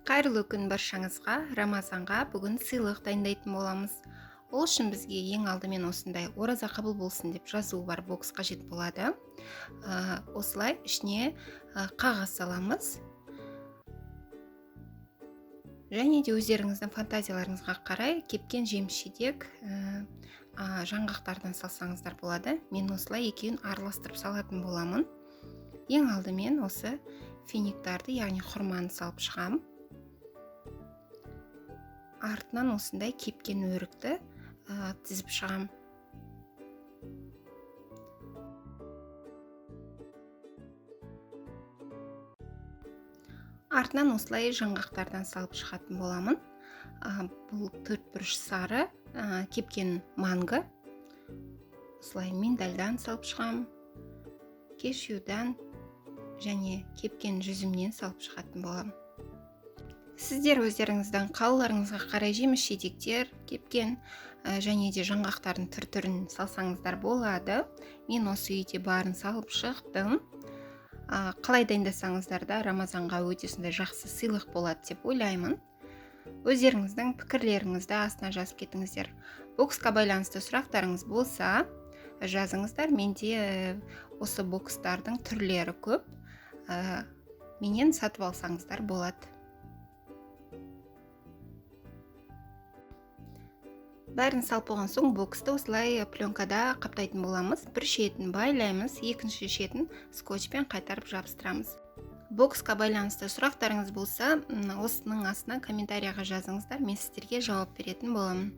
Қайырлы күн баршаңызға. Рамазанға бүгін сыйлық дайындайтын боламыз. Ол үшін бізге ең алдымен осындай ораза қабыл болсын деп жазуы бар бокс қажет болады. Осылай ішіне қағаз саламыз. Және де өздеріңіздің фантазияларыңызға қарай кепкен жеміс-жидек жаңғақтардан салсаңыздар болады. Мен осылай екеуін араластырып салатын боламын. Ең алдымен осы финиктарды, яғни құрманы салып шығам. Артынан осындай кепкен өрікті тізіп шығам. Артынан осылай жаңғақтардан салып шығатын боламын. Бұл 4-бұрыш сары кепкен манго. Осылай миндальдан салып шығам. Кешьюдан және кепкен жүзімнен салып шығатын боламын. Сіздер өздеріңіздің қалаларыңызға қарай жеміс-жидектер, кепкен және де жаңғақтардың түр-түрін салсаңыздар болады. Мен осы үйде барын салып шықтым. Қалай дайындасаңыздар да Рамазанға өте сондай жақсы сыйлық болады деп ойлаймын. Өздеріңіздің пікірлеріңізді астына жазып кетіңіздер. Боксқа байланысты сұрақтарыңыз болса, жазыңыздар. Менде осы бокстардың түрлері көп. Менен сатып алсаңыздар болады. Бәрін салып болған соң боксты осылай пленкада қаптайтын боламыз. Бір шетін байлаймыз, екінші шетін скотчпен қайтарып жабыстырамыз. Боксқа байланысты сұрақтарыңыз болса, осының астына комментарияға жазыңыздар, мен сіздерге жауап беретін боламын.